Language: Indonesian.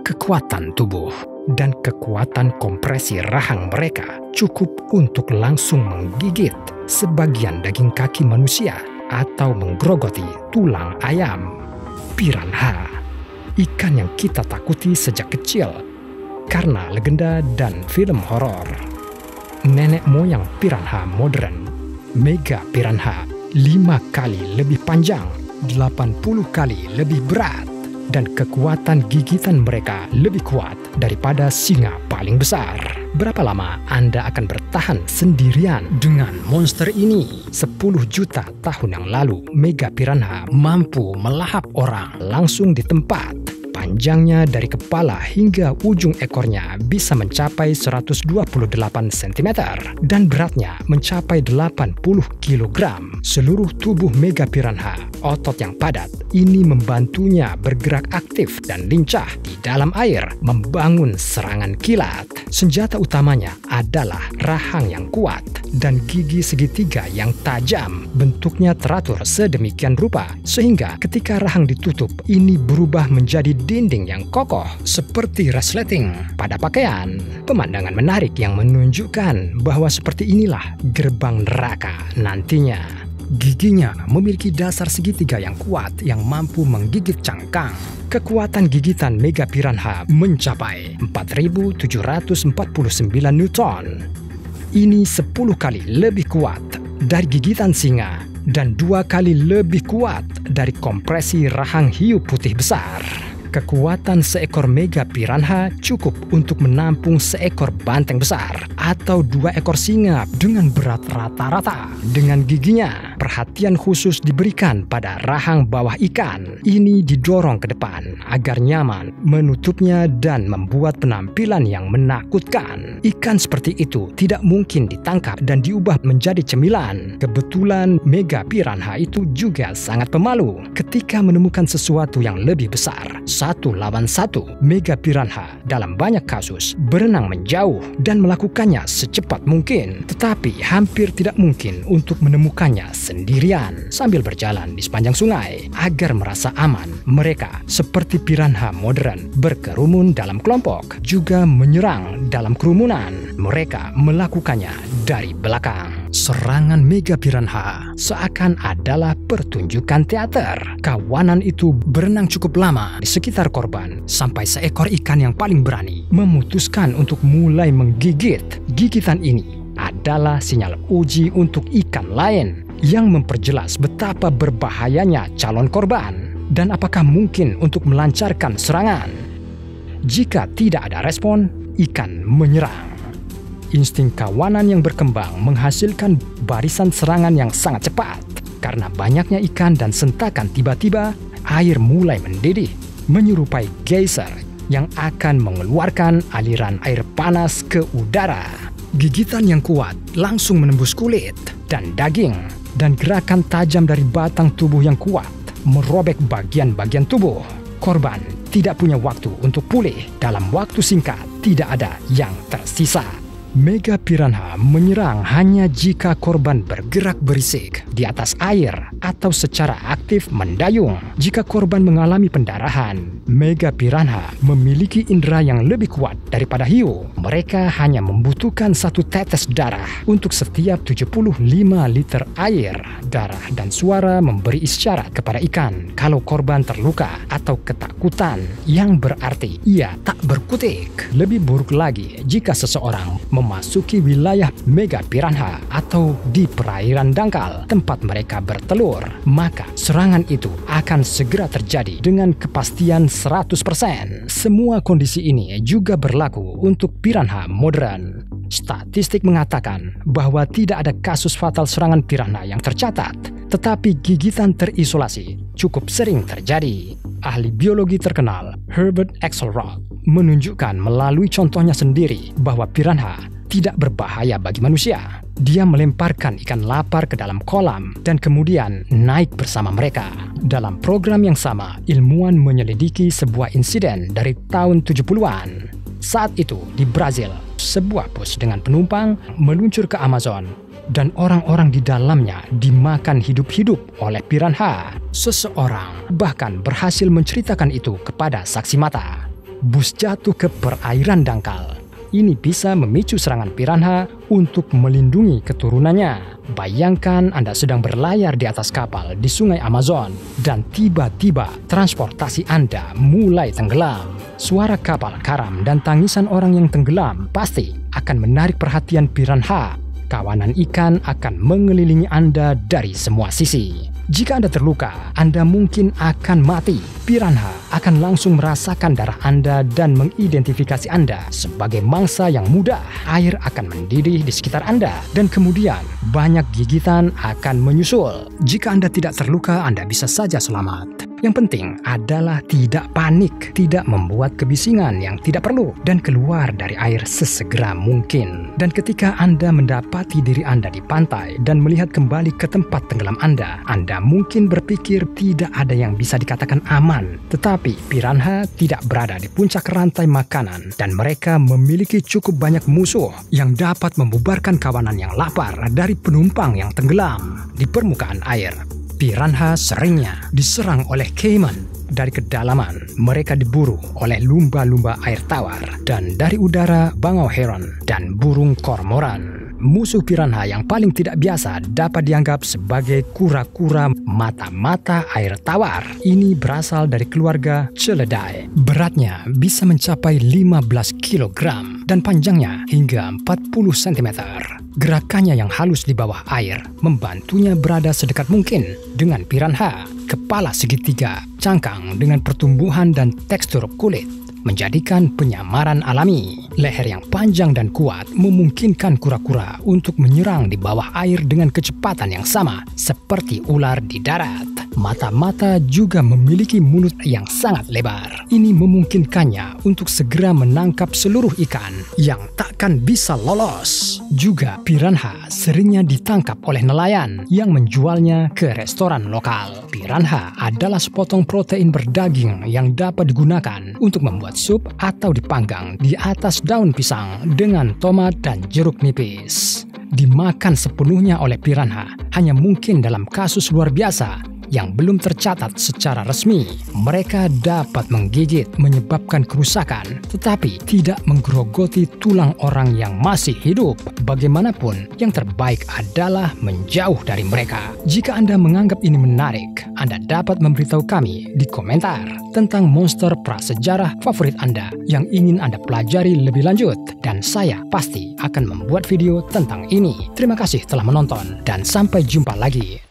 Kekuatan tubuh dan kekuatan kompresi rahang mereka cukup untuk langsung menggigit sebagian daging kaki manusia atau menggerogoti tulang ayam. Piranha, ikan yang kita takuti sejak kecil karena legenda dan film horor. Nenek moyang piranha modern, Mega Piranha, 5 kali lebih panjang, 80 kali lebih berat, dan kekuatan gigitan mereka lebih kuat daripada singa paling besar. Berapa lama Anda akan bertahan sendirian dengan monster ini? 10 juta tahun yang lalu, Mega Piranha mampu melahap orang langsung di tempat. Panjangnya dari kepala hingga ujung ekornya bisa mencapai 128 cm dan beratnya mencapai 80 kg. Seluruh tubuh Mega Piranha, otot yang padat, ini membantunya bergerak aktif dan lincah di dalam air, membangun serangan kilat. Senjata utamanya adalah rahang yang kuat dan gigi segitiga yang tajam. Bentuknya teratur sedemikian rupa sehingga ketika rahang ditutup, ini berubah menjadi dinding yang kokoh seperti resleting pada pakaian. Pemandangan menarik yang menunjukkan bahwa seperti inilah gerbang neraka nantinya. Giginya memiliki dasar segitiga yang kuat yang mampu menggigit cangkang. Kekuatan gigitan Mega Piranha mencapai 4.749 Newton. Ini 10 kali lebih kuat dari gigitan singa dan 2 kali lebih kuat dari kompresi rahang hiu putih besar. Kekuatan seekor Mega Piranha cukup untuk menampung seekor banteng besar atau 2 ekor singa dengan berat rata-rata. Dengan giginya, perhatian khusus diberikan pada rahang bawah ikan. Ini didorong ke depan agar nyaman menutupnya dan membuat penampilan yang menakutkan. Ikan seperti itu tidak mungkin ditangkap dan diubah menjadi cemilan. Kebetulan Mega Piranha itu juga sangat pemalu ketika menemukan sesuatu yang lebih besar. 1 lawan 1, Mega Piranha dalam banyak kasus berenang menjauh dan melakukannya secepat mungkin, tetapi hampir tidak mungkin untuk menemukannya sendirian sambil berjalan di sepanjang sungai. Agar merasa aman, mereka seperti piranha modern berkerumun dalam kelompok, juga menyerang dalam kerumunan. Mereka melakukannya dari belakang. Serangan Mega Piranha seakan adalah pertunjukan teater. Kawanan itu berenang cukup lama di sekitar korban sampai seekor ikan yang paling berani memutuskan untuk mulai menggigit. Gigitan ini adalah sinyal uji untuk ikan lain yang memperjelas betapa berbahayanya calon korban dan apakah mungkin untuk melancarkan serangan. Jika tidak ada respon, ikan menyerang. Insting kawanan yang berkembang menghasilkan barisan serangan yang sangat cepat. Karena banyaknya ikan dan sentakan, tiba-tiba air mulai mendidih, menyerupai geyser yang akan mengeluarkan aliran air panas ke udara. Gigitan yang kuat langsung menembus kulit dan daging, dan gerakan tajam dari batang tubuh yang kuat merobek bagian-bagian tubuh. Korban tidak punya waktu untuk pulih. Dalam waktu singkat, tidak ada yang tersisa. Mega Piranha menyerang hanya jika korban bergerak berisik di atas air atau secara aktif mendayung. Jika korban mengalami pendarahan, Mega Piranha memiliki indera yang lebih kuat daripada hiu. Mereka hanya membutuhkan 1 tetes darah untuk setiap 75 liter air. Darah dan suara memberi isyarat kepada ikan kalau korban terluka atau ketakutan, yang berarti ia tak berkutik. Lebih buruk lagi jika seseorang memasuki wilayah Mega Piranha atau di perairan dangkal tempat mereka bertelur, maka serangan itu akan segera terjadi dengan kepastian 100%. Semua kondisi ini juga berlaku untuk piranha modern. Statistik mengatakan bahwa tidak ada kasus fatal serangan piranha yang tercatat, tetapi gigitan terisolasi cukup sering terjadi. Ahli biologi terkenal Herbert Axelrod menunjukkan melalui contohnya sendiri bahwa piranha tidak berbahaya bagi manusia. Dia melemparkan ikan lapar ke dalam kolam dan kemudian naik bersama mereka. Dalam program yang sama, ilmuwan menyelidiki sebuah insiden dari tahun 70-an. Saat itu di Brazil, sebuah bus dengan penumpang meluncur ke Amazon dan orang-orang di dalamnya dimakan hidup-hidup oleh piranha. Seseorang bahkan berhasil menceritakan itu kepada saksi mata. bus jatuh ke perairan dangkal. Ini bisa memicu serangan piranha untuk melindungi keturunannya. Bayangkan Anda sedang berlayar di atas kapal di Sungai Amazon dan tiba-tiba transportasi Anda mulai tenggelam. Suara kapal karam dan tangisan orang yang tenggelam pasti akan menarik perhatian piranha. Kawanan ikan akan mengelilingi Anda dari semua sisi. Jika Anda terluka, Anda mungkin akan mati. Piranha akan langsung merasakan darah Anda dan mengidentifikasi Anda sebagai mangsa yang mudah. Air akan mendidih di sekitar Anda dan kemudian banyak gigitan akan menyusul. Jika Anda tidak terluka, Anda bisa saja selamat. Yang penting adalah tidak panik, tidak membuat kebisingan yang tidak perlu, dan keluar dari air sesegera mungkin. Dan ketika Anda mendapati diri Anda di pantai dan melihat kembali ke tempat tenggelam Anda mungkin berpikir tidak ada yang bisa dikatakan aman. Tetapi piranha tidak berada di puncak rantai makanan dan mereka memiliki cukup banyak musuh yang dapat membubarkan kawanan yang lapar dari penumpang yang tenggelam di permukaan air. Piranha seringnya diserang oleh caiman dari kedalaman. Mereka diburu oleh lumba-lumba air tawar dan dari udara bangau heron dan burung kormoran. Musuh piranha yang paling tidak biasa dapat dianggap sebagai kura-kura mata-mata air tawar. Ini berasal dari keluarga Chelidai. Beratnya bisa mencapai 15 kg dan panjangnya hingga 40 cm. Gerakannya yang halus di bawah air membantunya berada sedekat mungkin dengan piranha. Kepala segitiga, cangkang dengan pertumbuhan dan tekstur kulit menjadikan penyamaran alami. Leher yang panjang dan kuat memungkinkan kura-kura untuk menyerang di bawah air dengan kecepatan yang sama seperti ular di darat. Mata-mata juga memiliki mulut yang sangat lebar. Ini memungkinkannya untuk segera menangkap seluruh ikan yang takkan bisa lolos. Juga piranha seringnya ditangkap oleh nelayan yang menjualnya ke restoran lokal. Piranha adalah sepotong protein berdaging yang dapat digunakan untuk membuat sup atau dipanggang di atas daun pisang dengan tomat dan jeruk nipis. Dimakan sepenuhnya oleh piranha hanya mungkin dalam kasus luar biasa yang belum tercatat secara resmi. Mereka dapat menggigit menyebabkan kerusakan, tetapi tidak menggerogoti tulang orang yang masih hidup. Bagaimanapun, yang terbaik adalah menjauh dari mereka. Jika Anda menganggap ini menarik, Anda dapat memberitahu kami di komentar tentang monster prasejarah favorit Anda yang ingin Anda pelajari lebih lanjut, dan saya pasti akan membuat video tentang ini. Terima kasih telah menonton dan sampai jumpa lagi.